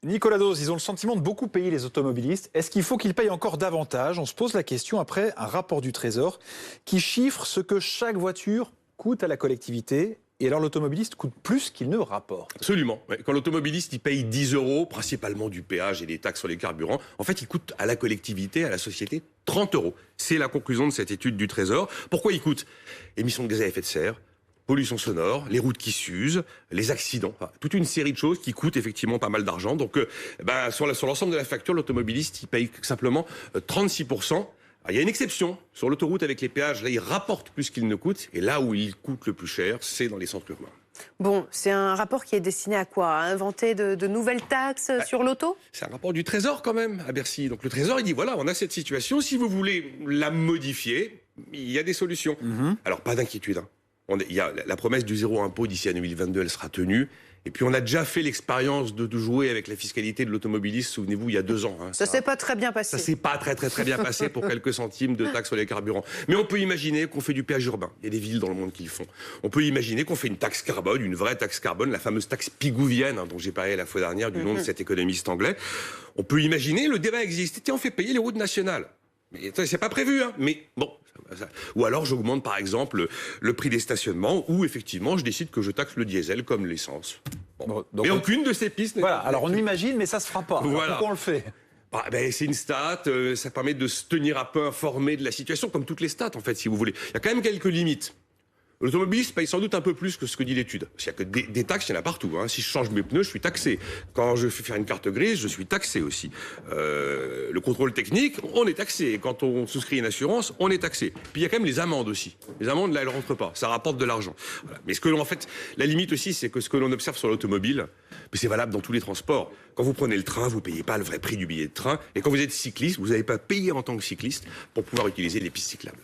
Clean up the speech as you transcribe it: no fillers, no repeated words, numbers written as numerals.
Nicolas Dose, ils ont le sentiment de beaucoup payer les automobilistes. Est-ce qu'il faut qu'ils payent encore davantage? On se pose la question après un rapport du Trésor qui chiffre ce que chaque voiture coûte à la collectivité. Et alors l'automobiliste coûte plus qu'il ne rapporte. Absolument. Ouais. Quand l'automobiliste il paye 10 €, principalement du péage et des taxes sur les carburants, en fait il coûte à la collectivité, à la société, 30 €. C'est la conclusion de cette étude du Trésor. Pourquoi il coûte? Émissions de gaz à effet de serre, pollution sonore, les routes qui s'usent, les accidents, enfin, toute une série de choses qui coûtent effectivement pas mal d'argent. Donc sur l'ensemble de la facture, l'automobiliste il paye simplement 36%. Il y a une exception. Sur l'autoroute avec les péages, là, il rapporte plus qu'il ne coûte. Et là où il coûte le plus cher, c'est dans les centres urbains. Bon, c'est un rapport qui est destiné à quoi? À inventer de nouvelles taxes sur l'auto? C'est un rapport du Trésor quand même, à Bercy. Donc le Trésor, il dit, voilà, on a cette situation. Si vous voulez la modifier, il y a des solutions. Alors, pas d'inquiétude. Il y a la promesse du zéro impôt d'ici à 2022, elle sera tenue. Et puis on a déjà fait l'expérience de jouer avec la fiscalité de l'automobiliste, souvenez-vous, il y a 2 ans. Ça s'est pas très bien passé. Ça s'est pas très bien passé pour quelques centimes de taxes sur les carburants. Mais on peut imaginer qu'on fait du péage urbain. Il y a des villes dans le monde qui le font. On peut imaginer qu'on fait une taxe carbone, une vraie taxe carbone, la fameuse taxe pigouvienne, dont j'ai parlé la fois dernière du nom de cet économiste anglais. On peut imaginer, le débat existe, tiens, on fait payer les routes nationales. Mais c'est pas prévu, mais bon. Ou alors j'augmente par exemple le prix des stationnements, ou effectivement je décide que je taxe le diesel comme l'essence. Bon. Donc, mais aucune de ces pistes. Voilà, alors on imagine, mais ça se fera pas. Voilà. Pourquoi on le fait? C'est une stat, ça permet de se tenir un peu informé de la situation, comme toutes les stats en fait, si vous voulez. Il y a quand même quelques limites. L'automobiliste paye sans doute un peu plus que ce que dit l'étude. Parce qu'il y a que des taxes, il y en a partout. Si je change mes pneus, je suis taxé. Quand je fais faire une carte grise, je suis taxé aussi. Le contrôle technique, on est taxé. Quand on souscrit une assurance, on est taxé. Puis il y a quand même les amendes aussi. Les amendes, là, elles ne rentrent pas. Ça rapporte de l'argent. Voilà. Mais en fait, la limite aussi, c'est que ce que l'on observe sur l'automobile, mais c'est valable dans tous les transports. Quand vous prenez le train, vous ne payez pas le vrai prix du billet de train. Et quand vous êtes cycliste, vous n'avez pas payé en tant que cycliste pour pouvoir utiliser les pistes cyclables.